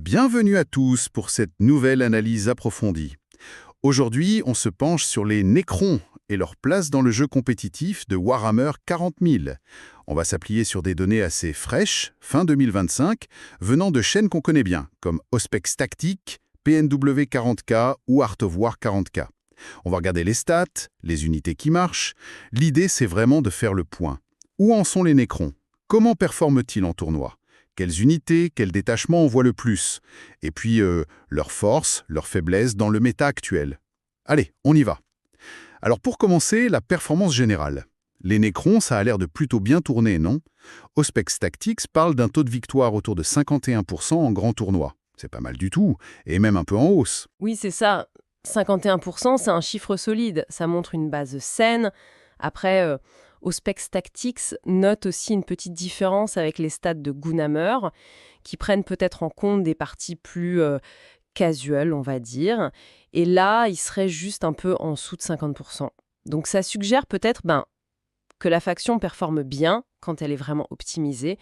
Bienvenue à tous pour cette nouvelle analyse approfondie. Aujourd'hui, on se penche sur les Nécrons et leur place dans le jeu compétitif de Warhammer 40 000. On va s'appuyer sur des données assez fraîches, fin 2025, venant de chaînes qu'on connaît bien, comme Auspex Tactics, PNW 40K ou Art of War 40K. On va regarder les stats, les unités qui marchent. L'idée, c'est vraiment de faire le point. Où en sont les Nécrons? Comment performent-ils en tournoi? Quelles unités, quels détachements on voit le plus? Et puis, leurs forces, leurs faiblesses dans le méta actuel. Allez, on y va. Alors pour commencer, la performance générale. Les Nécrons, ça a l'air de plutôt bien tourner, non? Auspex Tactics parle d'un taux de victoire autour de 51% en grand tournoi. C'est pas mal du tout, et même un peu en hausse. Oui, c'est ça. 51%, c'est un chiffre solide. Ça montre une base saine. Après, Auspex Tactics note aussi une petite différence avec les stats de Gunhammer, qui prennent peut-être en compte des parties plus casual, on va dire. Et là, il serait juste un peu en dessous de 50%. Donc ça suggère peut-être que la faction performe bien quand elle est vraiment optimisée,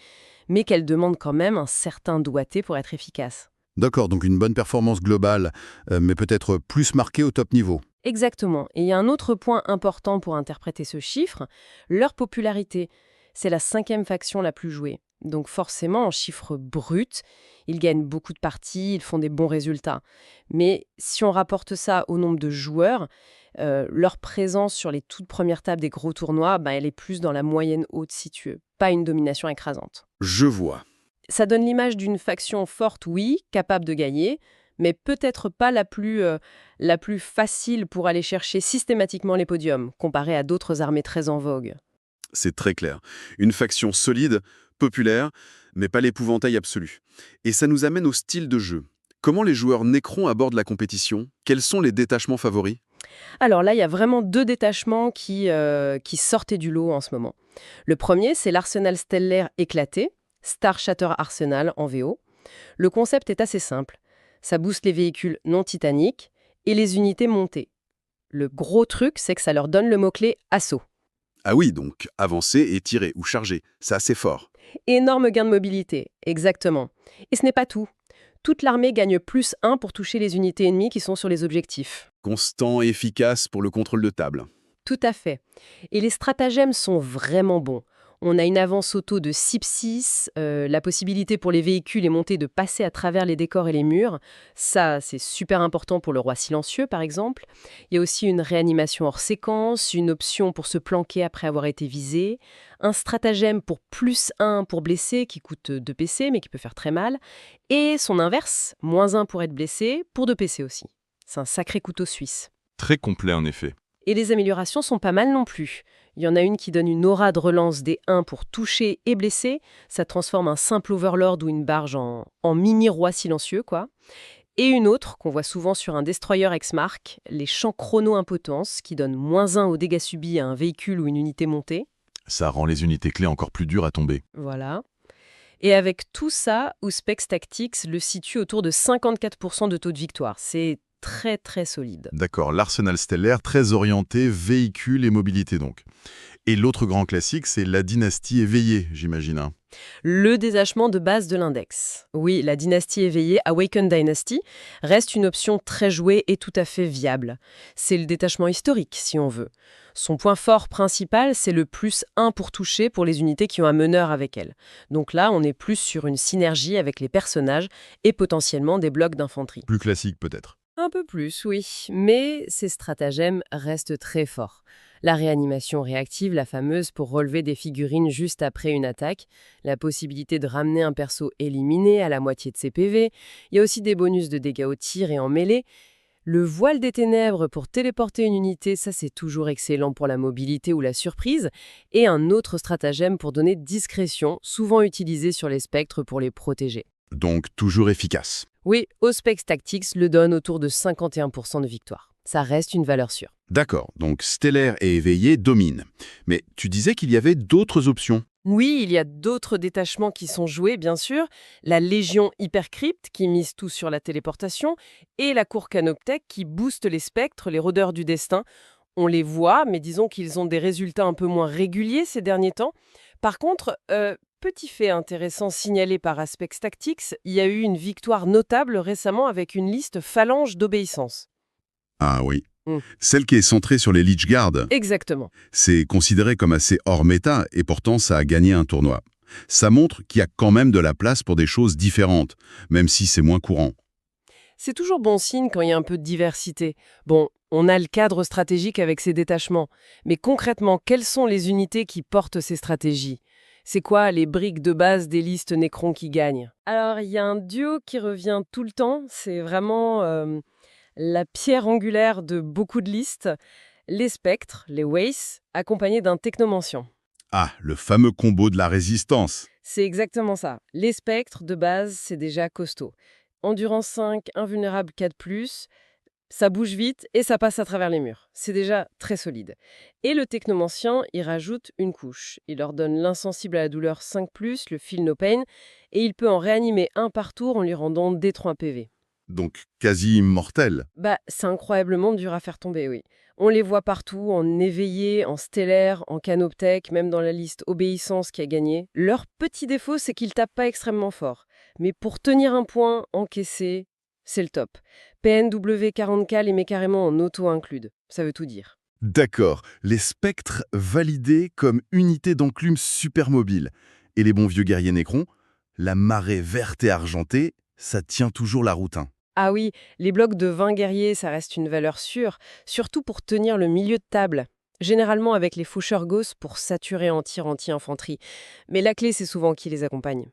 mais qu'elle demande quand même un certain doigté pour être efficace. D'accord, donc une bonne performance globale, mais peut-être plus marquée au top niveau. Exactement. Et il y a un autre point important pour interpréter ce chiffre, leur popularité. C'est la 5e faction la plus jouée. Donc forcément, en chiffres bruts, ils gagnent beaucoup de parties, ils font des bons résultats. Mais si on rapporte ça au nombre de joueurs, leur présence sur les toutes premières tables des gros tournois, elle est plus dans la moyenne haute si tu veux, pas une domination écrasante. Je vois. Ça donne l'image d'une faction forte, oui, capable de gagner, mais peut-être pas la plus facile pour aller chercher systématiquement les podiums, comparée à d'autres armées très en vogue. C'est très clair. Une faction solide, populaire, mais pas l'épouvantail absolu. Et ça nous amène au style de jeu. Comment les joueurs Nécrons abordent la compétition? Quels sont les détachements favoris? Alors là, il y a vraiment 2 détachements qui sortaient du lot en ce moment. Le premier, c'est l'arsenal stellaire éclaté, Star Shatter Arsenal en VO. Le concept est assez simple. Ça booste les véhicules non titaniques et les unités montées. Le gros truc, c'est que ça leur donne le mot-clé assaut. Ah oui, donc avancer et tirer ou charger, c'est assez fort. Énorme gain de mobilité, exactement. Et ce n'est pas tout. Toute l'armée gagne +1 pour toucher les unités ennemies qui sont sur les objectifs. Constant et efficace pour le contrôle de table. Tout à fait. Et les stratagèmes sont vraiment bons. On a une avance auto de 6/6, la possibilité pour les véhicules et montées de passer à travers les décors et les murs. Ça, c'est super important pour le roi silencieux, par exemple. Il y a aussi une réanimation hors séquence, une option pour se planquer après avoir été visé, un stratagème pour +1 pour blesser, qui coûte 2 PC, mais qui peut faire très mal, et son inverse, -1 pour être blessé, pour 2 PC aussi. C'est un sacré couteau suisse. Très complet en effet. Et les améliorations sont pas mal non plus. Il y en a une qui donne une aura de relance des 1 pour toucher et blesser. Ça transforme un simple overlord ou une barge en mini-roi silencieux, quoi. Et une autre, qu'on voit souvent sur un destroyer ex-marque, les champs chrono-impotence, qui donnent -1 aux dégâts subis à un véhicule ou une unité montée. Ça rend les unités clés encore plus dures à tomber. Voilà. Et avec tout ça, Auspex Tactics le situe autour de 54% de taux de victoire. C'est très très solide. D'accord, l'arsenal stellaire très orienté, véhicule et mobilité donc. Et l'autre grand classique, c'est la dynastie éveillée, j'imagine. Hein. Le détachement de base de l'index. Oui, la dynastie éveillée, Awakened Dynasty, reste une option très jouée et tout à fait viable. C'est le détachement historique, si on veut. Son point fort principal, c'est le +1 pour toucher pour les unités qui ont un meneur avec elle. Donc là, on est plus sur une synergie avec les personnages et potentiellement des blocs d'infanterie. Plus classique peut-être. Un peu plus, oui. Mais ces stratagèmes restent très forts. La réanimation réactive, la fameuse pour relever des figurines juste après une attaque, la possibilité de ramener un perso éliminé à la moitié de ses PV, il y a aussi des bonus de dégâts au tir et en mêlée. Le voile des ténèbres pour téléporter une unité, ça c'est toujours excellent pour la mobilité ou la surprise, et un autre stratagème pour donner discrétion, souvent utilisé sur les spectres pour les protéger. Donc toujours efficace. Oui, Auspex Tactics le donne autour de 51% de victoire. Ça reste une valeur sûre. D'accord, donc stellaire et éveillé dominent. Mais tu disais qu'il y avait d'autres options. Oui, il y a d'autres détachements qui sont joués, bien sûr. La Légion Hypercrypte, qui mise tout sur la téléportation, et la Cour Canoptech, qui booste les spectres, les rôdeurs du destin. On les voit, mais disons qu'ils ont des résultats un peu moins réguliers ces derniers temps. Par contre, petit fait intéressant signalé par Aspect Tactics, il y a eu une victoire notable récemment avec une liste phalange d'obéissance. Ah oui. Mm. Celle qui est centrée sur les Lich Guard, Exactement. c'est considéré comme assez hors méta et pourtant ça a gagné un tournoi. Ça montre qu'il y a quand même de la place pour des choses différentes, même si c'est moins courant. C'est toujours bon signe quand il y a un peu de diversité. Bon, on a le cadre stratégique avec ses détachements, mais concrètement, quelles sont les unités qui portent ces stratégies? C'est quoi les briques de base des listes Necron qui gagnent? Alors, il y a un duo qui revient tout le temps, c'est vraiment la pierre angulaire de beaucoup de listes, les spectres, les Wace, accompagnés d'un technomancien. Ah, le fameux combo de la résistance. C'est exactement ça. Les spectres, de base, c'est déjà costaud. Endurance 5, invulnérable 4+, ça bouge vite et ça passe à travers les murs. C'est déjà très solide. Et le technomancien, il rajoute une couche. Il leur donne l'insensible à la douleur 5+, le feel no pain, et il peut en réanimer un par tour en lui rendant D3 PV. Donc quasi immortel. C'est incroyablement dur à faire tomber, oui. On les voit partout, en éveillé, en stellaire, en canoptech, même dans la liste obéissance qui a gagné. Leur petit défaut, c'est qu'ils tapent pas extrêmement fort. Mais pour tenir un point, encaisser, c'est le top. PNW 40K les met carrément en auto-include. Ça veut tout dire. D'accord, les spectres validés comme unité d'enclume super mobile. Et les bons vieux guerriers Necron, la marée verte et argentée, ça tient toujours la route, hein. Ah oui, les blocs de 20 guerriers, ça reste une valeur sûre, surtout pour tenir le milieu de table. Généralement avec les faucheurs Gauss pour saturer en tir anti-infanterie. Mais la clé, c'est souvent qui les accompagne.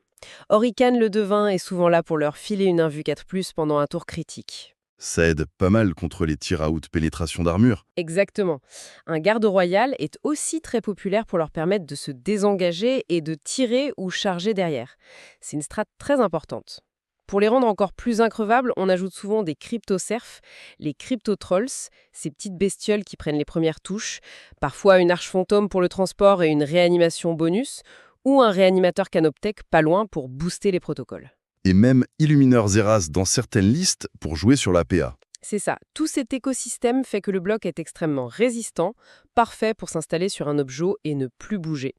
Orican le devin est souvent là pour leur filer une invu 4+, pendant un tour critique. Ça aide pas mal contre les tirs à haute pénétration d'armure. Exactement. Un garde royal est aussi très populaire pour leur permettre de se désengager et de tirer ou charger derrière. C'est une strate très importante. Pour les rendre encore plus increvables, on ajoute souvent des crypto-serfs, les crypto-trolls, ces petites bestioles qui prennent les premières touches, parfois une arche fantôme pour le transport et une réanimation bonus, ou un réanimateur canoptech pas loin pour booster les protocoles. Et même Illumineur Zeras dans certaines listes pour jouer sur la PA. C'est ça, tout cet écosystème fait que le bloc est extrêmement résistant, parfait pour s'installer sur un objet et ne plus bouger.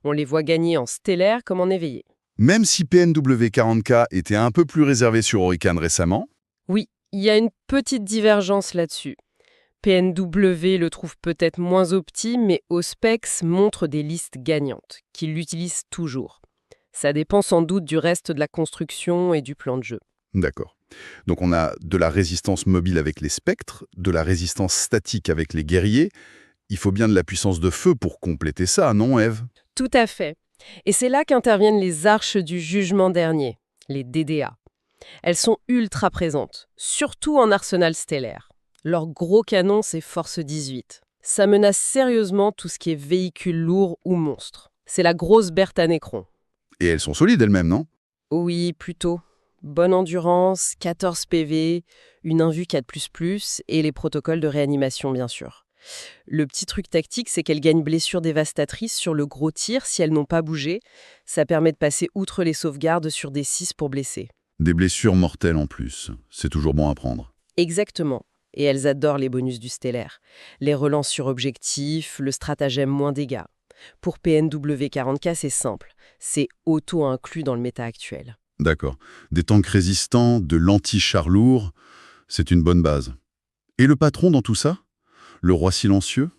On les voit gagner en stellaire comme en éveillé. Même si PNW 40K était un peu plus réservé sur Orican récemment, Oui, il y a une petite divergence là-dessus. PNW le trouve peut-être moins opti, mais Auspex montre des listes gagnantes, qui l'utilisent toujours. Ça dépend sans doute du reste de la construction et du plan de jeu. d'accord. Donc on a de la résistance mobile avec les spectres, de la résistance statique avec les guerriers. Il faut bien de la puissance de feu pour compléter ça, non Eve? Tout à fait. Et c'est là qu'interviennent les arches du jugement dernier, les DDA. Elles sont ultra présentes, surtout en arsenal stellaire. Leur gros canon, c'est Force 18. Ça menace sérieusement tout ce qui est véhicule lourd ou monstre. C'est la grosse Bertha Necron. Et elles sont solides elles-mêmes, non? Oui, plutôt. Bonne endurance, 14 PV, une invu 4++, et les protocoles de réanimation, bien sûr. Le petit truc tactique, c'est qu'elles gagnent blessure dévastatrice sur le gros tir si elles n'ont pas bougé. Ça permet de passer outre les sauvegardes sur des 6 pour blesser. Des blessures mortelles en plus. C'est toujours bon à prendre. Exactement. Et elles adorent les bonus du stellaire. Les relances sur objectif, le stratagème moins dégâts. Pour PNW 40K, c'est simple. C'est auto-inclus dans le méta actuel. D'accord. Des tanks résistants, de l'anti-char lourd, c'est une bonne base. Et le patron dans tout ça? Le roi silencieux?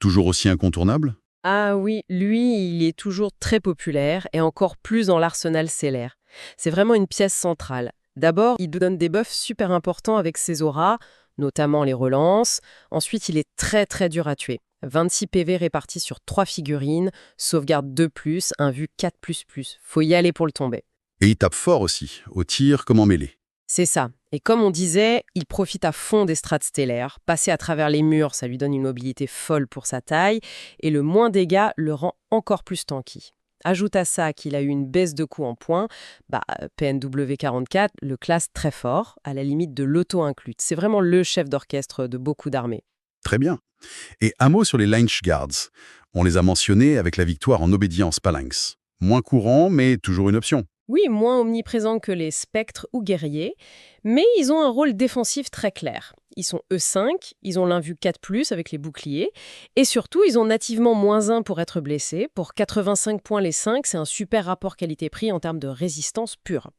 Toujours aussi incontournable? Ah oui, lui, il est toujours très populaire et encore plus dans l'arsenal stellaire. C'est vraiment une pièce centrale. D'abord, il donne des buffs super importants avec ses auras, notamment les relances. Ensuite, il est très très dur à tuer. 26 PV répartis sur 3 figurines, sauvegarde 2+, invu 4++. Faut y aller pour le tomber. Et il tape fort aussi, au tir comme en mêlée. C'est ça. Et comme on disait, il profite à fond des strates stellaires. Passer à travers les murs, ça lui donne une mobilité folle pour sa taille, et le moins dégâts le rend encore plus tanky. Ajoute à ça qu'il a eu une baisse de coût en points, PNW 44 le classe très fort, à la limite de l'auto-inclute. C'est vraiment le chef d'orchestre de beaucoup d'armées. Très bien. Et un mot sur les Lich Guards. On les a mentionnés avec la victoire en obédience Phalanx. Moins courant, mais toujours une option. Oui, moins omniprésents que les spectres ou guerriers, mais ils ont un rôle défensif très clair. Ils sont E5, ils ont l'invue 4+, avec les boucliers, et surtout, ils ont nativement -1 pour être blessés. Pour 85 points les 5, c'est un super rapport qualité-prix en termes de résistance pure.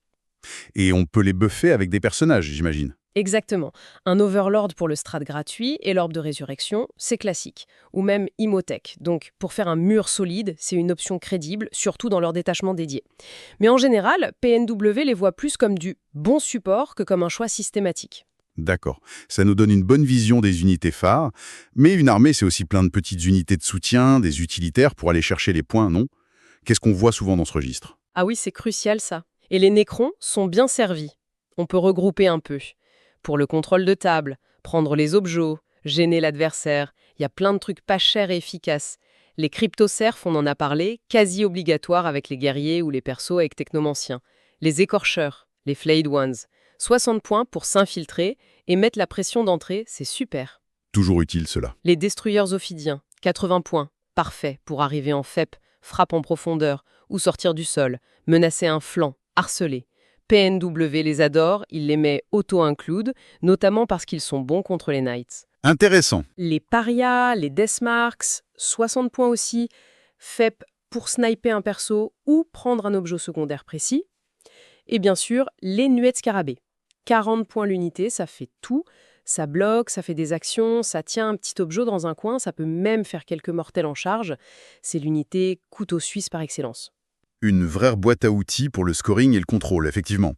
Et on peut les buffer avec des personnages, j'imagine. Exactement. Un Overlord pour le strat gratuit et l'orbe de résurrection, c'est classique. Ou même Imhotech. Donc, pour faire un mur solide, c'est une option crédible, surtout dans leur détachement dédié. Mais en général, PNW les voit plus comme du bon support que comme un choix systématique. D'accord. Ça nous donne une bonne vision des unités phares, mais une armée, c'est aussi plein de petites unités de soutien, des utilitaires pour aller chercher les points, non? Qu'est-ce qu'on voit souvent dans ce registre? Ah oui, c'est crucial ça. Et les Nécrons sont bien servis. On peut regrouper un peu. Pour le contrôle de table, prendre les objets, gêner l'adversaire, il y a plein de trucs pas chers et efficaces. Les cryptocerfs, on en a parlé, quasi obligatoires avec les guerriers ou les persos avec technomanciens. Les écorcheurs, les flayed ones. 60 points pour s'infiltrer et mettre la pression d'entrée, c'est super. Toujours utile, cela. Les destroyers ophidiens, 80 points. Parfait pour arriver en FEP, frappe en profondeur ou sortir du sol, menacer un flanc, harceler. PNW les adore, il les met auto-include, notamment parce qu'ils sont bons contre les Knights. Intéressant. Les parias, les Deathmarks, 60 points aussi. FEP pour sniper un perso ou prendre un objet secondaire précis. Et bien sûr, les nuées de scarabée. 40 points l'unité, ça fait tout. Ça bloque, ça fait des actions, ça tient un petit objet dans un coin, ça peut même faire quelques mortels en charge. C'est l'unité couteau suisse par excellence. Une vraie boîte à outils pour le scoring et le contrôle, effectivement.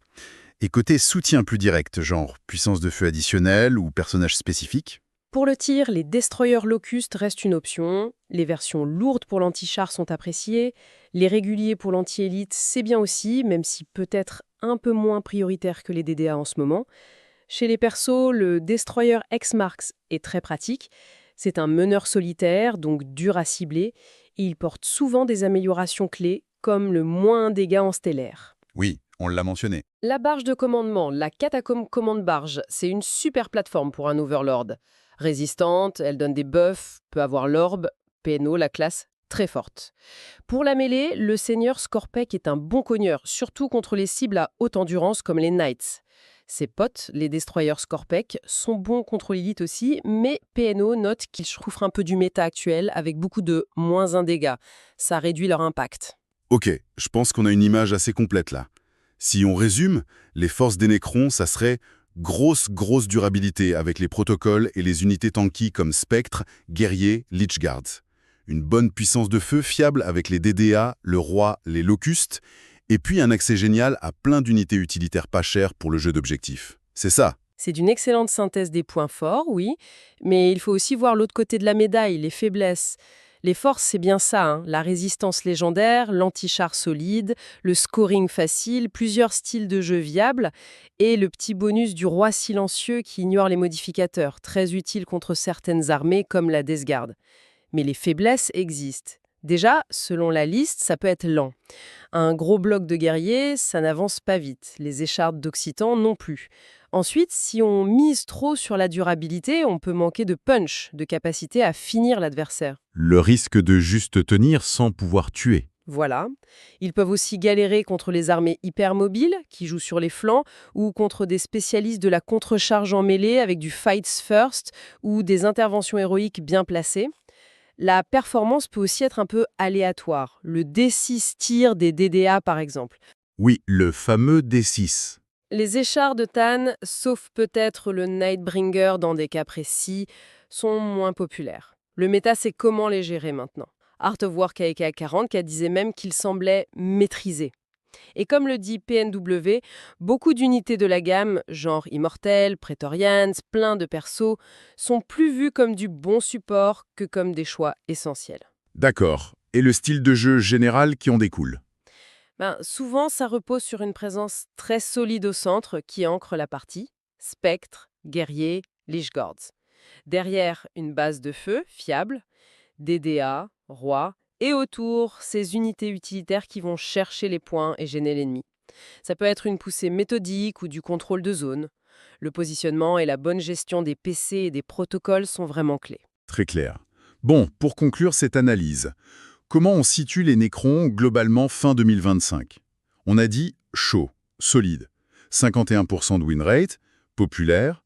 Et côté soutien plus direct, genre puissance de feu additionnelle ou personnage spécifique? Pour le tir, les destroyers Locust restent une option. Les versions lourdes pour l'anti-char sont appréciées. Les réguliers pour l'anti-élite, c'est bien aussi, même si peut-être un peu moins prioritaire que les DDA en ce moment. Chez les persos, le Destroyer X-Marks est très pratique. C'est un meneur solitaire, donc dur à cibler, et il porte souvent des améliorations clés, comme le moins dégâts en stellaire. Oui, on l'a mentionné. La barge de commandement, la Catacomb Command Barge, c'est une super plateforme pour un Overlord. Résistante, elle donne des buffs, peut avoir l'orbe, PNO, la classe, très forte. Pour la mêlée, le seigneur Scorpec est un bon cogneur, surtout contre les cibles à haute endurance comme les Knights. Ses potes, les destroyers Scorpec, sont bons contre l'élite aussi, mais PNO note qu'ils souffrent un peu du méta actuel avec beaucoup de -1 dégâts. Ça réduit leur impact. Ok, je pense qu'on a une image assez complète là. Si on résume, les forces des Nécrons, ça serait grosse durabilité avec les protocoles et les unités tanky comme Spectre, Guerrier, Lichguards. Une bonne puissance de feu fiable avec les DDA, le Roi, les Locustes, et puis un accès génial à plein d'unités utilitaires pas chères pour le jeu d'objectifs. C'est ça. C'est d'une excellente synthèse des points forts, oui, mais il faut aussi voir l'autre côté de la médaille, les faiblesses. Les forces, c'est bien ça, hein, la résistance légendaire, l'anti-char solide, le scoring facile, plusieurs styles de jeu viables, et le petit bonus du roi silencieux qui ignore les modificateurs, très utile contre certaines armées comme la Death Guard. Mais les faiblesses existent. Déjà, selon la liste, ça peut être lent. Un gros bloc de guerriers, ça n'avance pas vite. Les échardes d'Occitan non plus. Ensuite, si on mise trop sur la durabilité, on peut manquer de punch, de capacité à finir l'adversaire. Le risque de juste tenir sans pouvoir tuer. Voilà. Ils peuvent aussi galérer contre les armées hypermobiles, qui jouent sur les flancs, ou contre des spécialistes de la contre-charge en mêlée avec du fights first, ou des interventions héroïques bien placées. La performance peut aussi être un peu aléatoire. Le D6 tir des DDA, par exemple. Oui, le fameux D6. Les échards de Tan, sauf peut-être le Nightbringer dans des cas précis, sont moins populaires. Le méta, c'est comment les gérer maintenant. Art of War KK 40 qui disait même qu'ils semblaient maîtrisés. Et comme le dit PNW, beaucoup d'unités de la gamme, genre Immortel, Praetorians, plein de persos, sont plus vus comme du bon support que comme des choix essentiels. D'accord. Et le style de jeu général qui en découle? Souvent, ça repose sur une présence très solide au centre qui ancre la partie. Spectre, guerrier, Lichguards. Derrière, une base de feu fiable, DDA, roi, et autour, ces unités utilitaires qui vont chercher les points et gêner l'ennemi. Ça peut être une poussée méthodique ou du contrôle de zone. Le positionnement et la bonne gestion des PC et des protocoles sont vraiment clés. Très clair. Bon, pour conclure cette analyse, comment on situe les Nécrons globalement fin 2025? On a dit chaud, solide, 51% de win rate, populaire,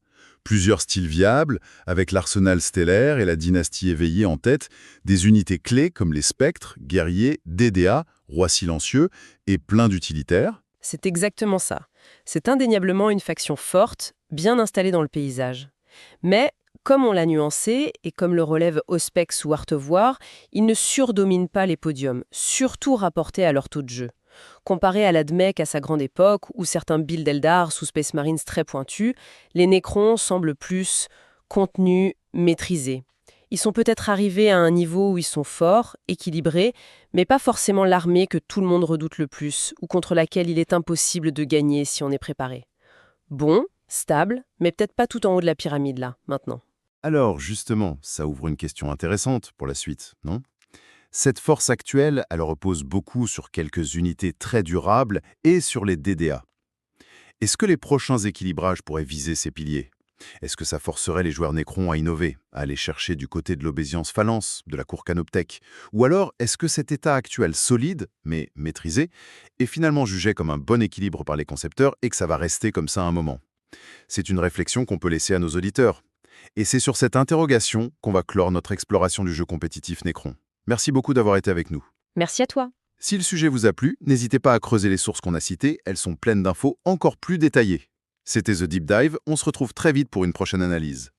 Plusieurs styles viables, avec l'arsenal stellaire et la dynastie éveillée en tête, des unités clés comme les spectres, guerriers, DDA, rois silencieux et plein d'utilitaires. C'est exactement ça. C'est indéniablement une faction forte, bien installée dans le paysage. Mais, comme on l'a nuancé, et comme le relève Auspex ou Art of War, ils ne surdominent pas les podiums, surtout rapportés à leur taux de jeu. Comparé à l'Admech à sa grande époque, ou certains builds Eldar sous Space Marines très pointus, les Necrons semblent plus contenus, maîtrisés. Ils sont peut-être arrivés à un niveau où ils sont forts, équilibrés, mais pas forcément l'armée que tout le monde redoute le plus, ou contre laquelle il est impossible de gagner si on est préparé. Bon, stable, mais peut-être pas tout en haut de la pyramide là, maintenant. Alors justement, ça ouvre une question intéressante pour la suite, non? Cette force actuelle, elle repose beaucoup sur quelques unités très durables et sur les DDA. Est-ce que les prochains équilibrages pourraient viser ces piliers? Est-ce que ça forcerait les joueurs Necrons à innover, à aller chercher du côté de l'obédience phalanx, de la cour canoptech? Ou alors, est-ce que cet état actuel solide, mais maîtrisé, est finalement jugé comme un bon équilibre par les concepteurs et que ça va rester comme ça un moment? C'est une réflexion qu'on peut laisser à nos auditeurs. Et c'est sur cette interrogation qu'on va clore notre exploration du jeu compétitif Necron. Merci beaucoup d'avoir été avec nous. Merci à toi. Si le sujet vous a plu, n'hésitez pas à creuser les sources qu'on a citées, elles sont pleines d'infos encore plus détaillées. C'était The Deep Dive, on se retrouve très vite pour une prochaine analyse.